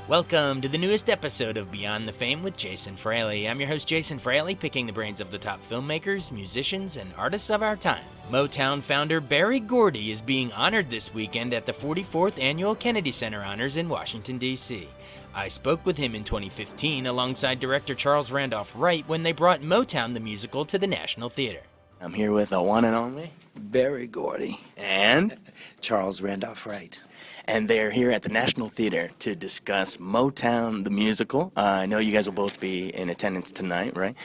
Welcome to the newest episode of Beyond the Fame with Jason Fraley. I'm your host, Jason Fraley, picking the brains of the top filmmakers, musicians, and artists of our time. Motown founder Berry Gordy is being honored this weekend at the 44th Annual Kennedy Center Honors in Washington, D.C. I spoke with him in 2015 alongside director Charles Randolph Wright when they brought Motown the musical to the National Theater. I'm here with the one and only Berry Gordy. And Charles Randolph Wright. And they're here at the National Theater to discuss Motown the musical. I know you guys will both be in attendance tonight, right?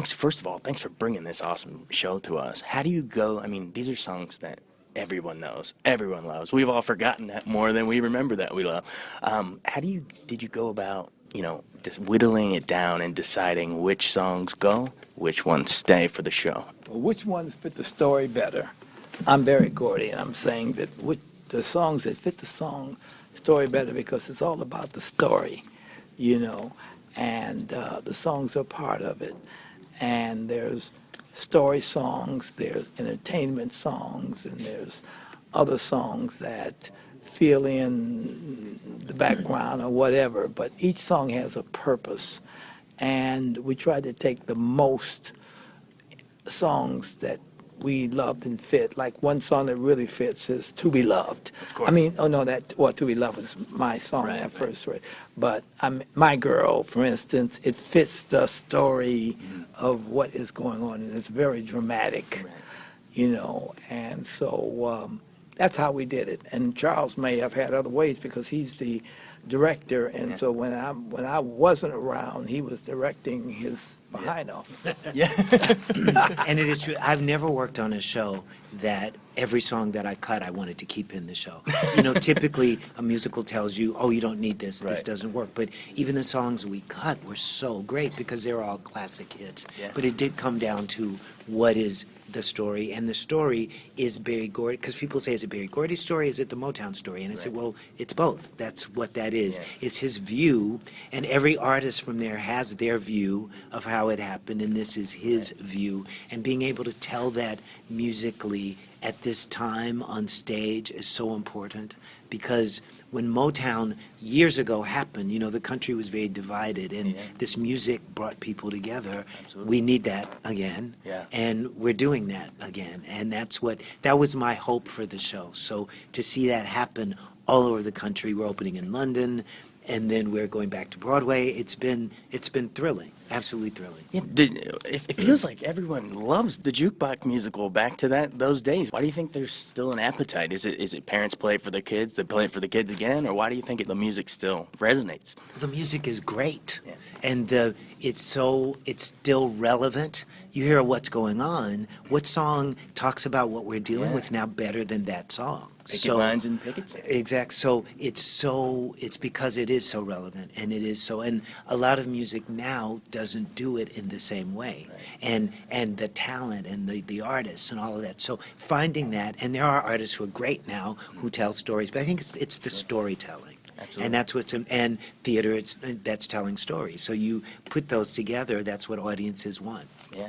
First of all, thanks for bringing this awesome show to us. How do you go? I mean, these are songs that everyone knows, everyone loves. We've all forgotten that more than we remember that we love. Did you go about, just whittling it down and deciding which songs go, which ones stay for the show? Well, which ones fit the story better? I'm Berry Gordy, and I'm saying that the songs that fit the story better because it's all about the story, and the songs are part of it. And there's story songs, there's entertainment songs, and there's other songs that fill in the background or whatever, but each song has a purpose. And we try to take the most songs that we loved and fit. Like one song that really fits is "To Be Loved." Of course. "To Be Loved" is my song at first, right? But "My Girl," for instance, it fits the story of what is going on, and it's very dramatic, And so that's how we did it. And Charles may have had other ways because he's the director, and so when I wasn't around, he was directing his behind off. And it is true. I've never worked on a show that every song that I cut, I wanted to keep in the show. Typically a musical tells you, oh, you don't need this, this doesn't work. But even the songs we cut were so great because they're all classic hits. Yeah. But it did come down to what is the story, and the story is Berry Gordy, because people say, is it Berry Gordy's story, is it the Motown story? And I said, well, it's both. That's what that is. Yeah. It's his view, and every artist from there has their view of how it happened, and this is his view. And being able to tell that musically at this time on stage is so important, because when Motown years ago happened, the country was very divided, and this music brought people together. Absolutely. We need that again, and we're doing that again, and that was my hope for the show. So to see that happen all over the country, we're opening in London, and then we're going back to Broadway. It's been thrilling, absolutely thrilling. Yeah, it feels like everyone loves the jukebox musical back to those days. Why do you think there's still an appetite? Is it parents play it for the kids, they play it for the kids again, or why do you think the music still resonates? The music is great, and it's still relevant. You hear what's going on. What song talks about what we're dealing with now better than that song? Picket lines and pickets. Exact. So it's because it is so relevant, and it is so. And a lot of music now doesn't do it in the same way, and the talent and the artists and all of that. So finding that, and there are artists who are great now who tell stories, but I think it's the storytelling. Absolutely. And that's and theater. That's telling stories. So you put those together. That's what audiences want. Yeah.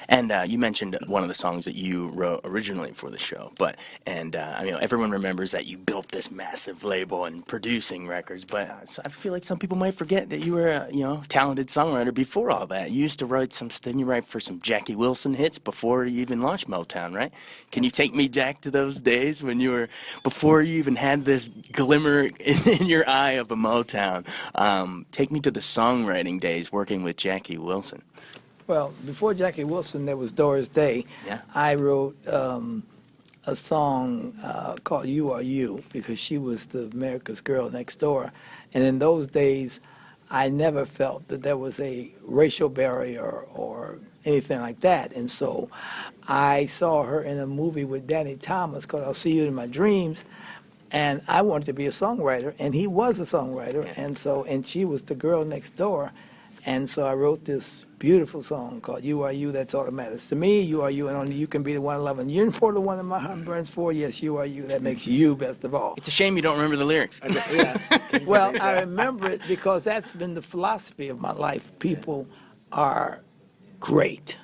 And you mentioned one of the songs that you wrote originally for the show, everyone remembers that you built this massive label and producing records, but I feel like some people might forget that you were a talented songwriter before all that. You used to write didn't you write for some Jackie Wilson hits before you even launched Motown, right? Can you take me back to those days before you even had this glimmer in your eye of a Motown? Take me to the songwriting days working with Jackie Wilson. Well, before Jackie Wilson, there was Doris Day. Yeah. I wrote a song called "You Are You" because she was the America's Girl Next Door. And in those days, I never felt that there was a racial barrier or anything like that. And so I saw her in a movie with Danny Thomas called "I'll See You in My Dreams." And I wanted to be a songwriter, and he was a songwriter. And she was the girl next door. And so I wrote this beautiful song called "You Are You, That's All That Matters to Me. You are you, and only you can be the one I love. And you're for the one that my heart burns for. Yes, you are you. That makes you best of all." It's a shame you don't remember the lyrics. Well, I remember it because that's been the philosophy of my life. People are great.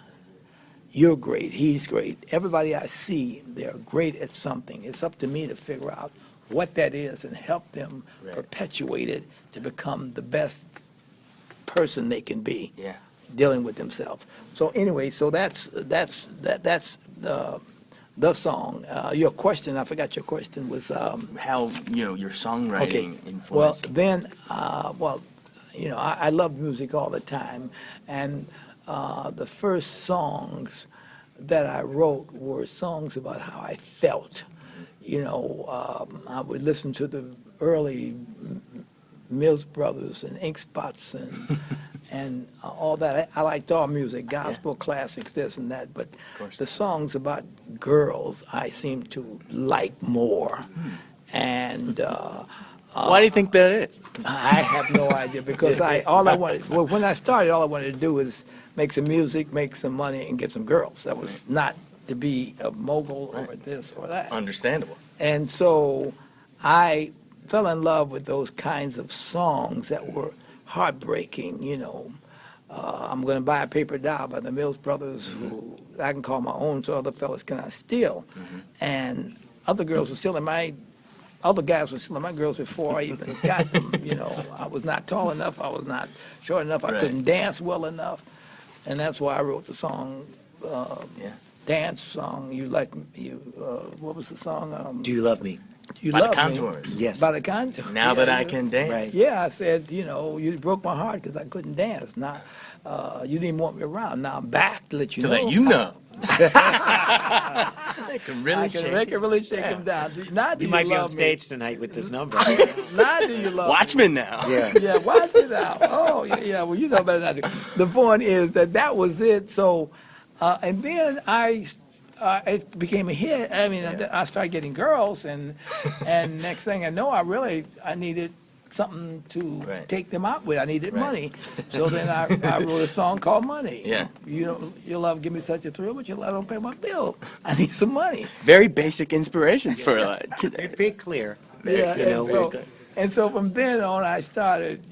You're great. He's great. Everybody I see, they're great at something. It's up to me to figure out what that is and help them Right. perpetuate it to become the best person they can be Yeah. dealing with themselves. So anyway, so that's the song. Your question, I forgot your question was. How, your songwriting Well, influenced. then, I love music all the time, and the first songs that I wrote were songs about how I felt. I would listen to the early Mills Brothers and Ink Spots and all that. I liked all music, gospel, classics, this and that. But course. the songs about girls, I seem to like more. And Why do you think that is? I have no idea because when I started, all I wanted to do was make some music, make some money, and get some girls. That was not to be a mogul or this or that. Understandable. And so I fell in love with those kinds of songs that were heartbreaking, I'm going to buy a paper doll by the Mills Brothers, who I can call my own, so other fellas cannot steal. And other girls were stealing other guys were stealing my girls before I even got them. I was not tall enough, I was not short enough, I Right. couldn't dance well enough. And that's why I wrote the song, Yeah. dance song. What was the song? Do you love me? You By the Love Me. Contours. Yes. By the Contours. Now Yeah, that I can dance. Right. Yeah, I said, you broke my heart because I couldn't dance. Now, you didn't want me around. Now I'm back to let you To know. let you know. They can really I shake can make it. it really shake him down. Now do You might be on love stage tonight with this number. me? Now do you love Watchmen now. Yeah. me? Yeah, watch it out. Oh, yeah. Well, you know better than I do. The point is that was it. So, and then it became a hit. I mean, I started getting girls, and next thing I know, I needed something to Right. take them out with. I needed Right. money. So then I wrote a song called Money. Yeah. Your love give me such a thrill, but your love don't pay my bill. I need some money. Very basic inspirations for Very clear. Yeah, You know, and so from then on, I started,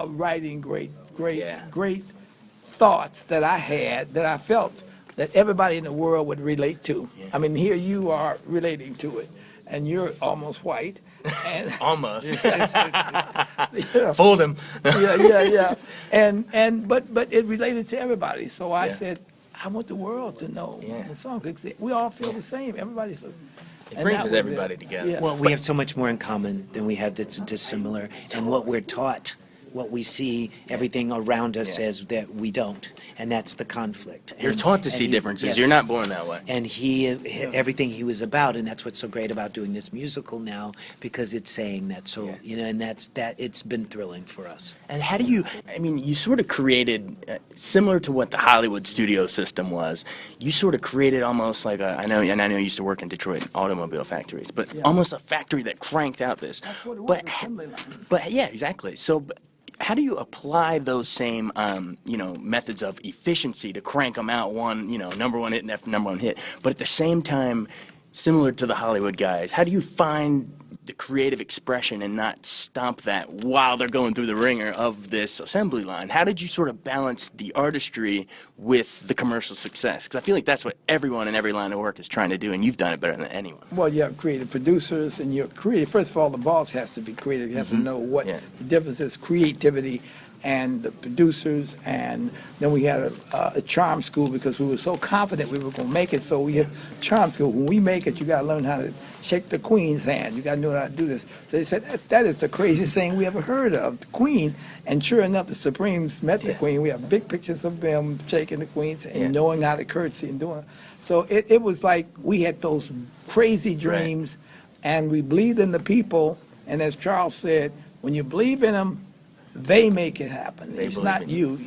writing great thoughts that I had, that I felt that everybody in the world would relate to. I mean, here you are relating to it, and you're almost white. And almost. yeah, Fooled him. yeah. But it related to everybody. So I Yeah. said, I want the world to know Yeah. the song. 'Cause we all feel the same. Everybody feels. It and brings that was everybody together. Yeah. Well, we have so much more in common than we have that's dissimilar. And what we're taught, what we see, everything around us Yeah. says that we don't. And that's the conflict. You're And- taught to and see he- differences. yes. You're not born that way. And everything he was about, and that's what's so great about doing this musical now, because it's saying that. So, Yeah. and it's been thrilling for us. And how do you sort of created, similar to what the Hollywood studio system was, you sort of created almost like I know you used to work in Detroit automobile factories, but almost a factory that cranked out this. That's what it was, But, assembly line. but yeah, exactly. So, how do you apply those same, methods of efficiency to crank them out number one hit and after number one hit, but at the same time, similar to the Hollywood guys, how do you find the creative expression and not stomp that while they're going through the ringer of this assembly line? How did you sort of balance the artistry with the commercial success? Because I feel like that's what everyone in every line of work is trying to do, and you've done it better than anyone. Well, you have creative producers, and you're creative. First of all, the boss has to be creative. You have to know what Yeah. the difference is, creativity and the producers. And then we had a charm school because we were so confident we were going to make it. So we had charm school. When we make it, you got to learn how to shake the queen's hand. You got to know how to do this. So they said, that is the craziest thing we ever heard of, the queen. And sure enough, the Supremes met the Yeah. queen. We have big pictures of them shaking the queen's and Yeah. knowing how to curtsy and doing. So it was like we had those crazy dreams, and we believed in the people. And as Charles said, when you believe in them, they make it happen. They It's believe not in you.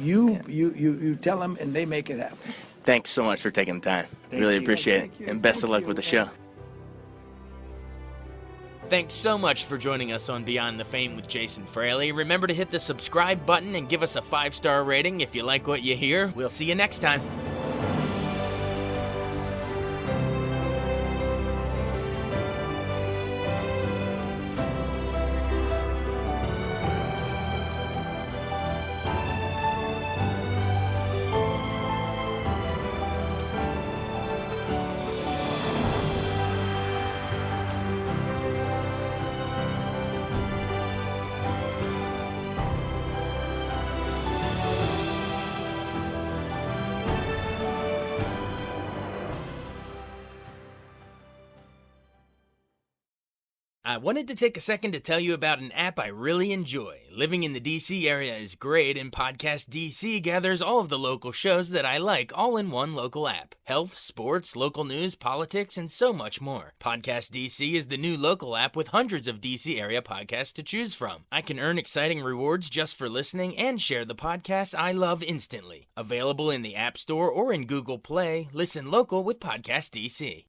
You tell them, and they make it happen. Thanks so much for taking the time. Thank Really you. appreciate Thank it. you. And best of Thank luck you. with the show. Thanks so much for joining us on Beyond the Fame with Jason Fraley. Remember to hit the subscribe button and give us a 5-star rating if you like what you hear. We'll see you next time. I wanted to take a second to tell you about an app I really enjoy. Living in the DC area is great, and Podcast DC gathers all of the local shows that I like all in one local app. Health, sports, local news, politics, and so much more. Podcast DC is the new local app with hundreds of DC area podcasts to choose from. I can earn exciting rewards just for listening and share the podcasts I love instantly. Available in the App Store or in Google Play, listen local with Podcast DC.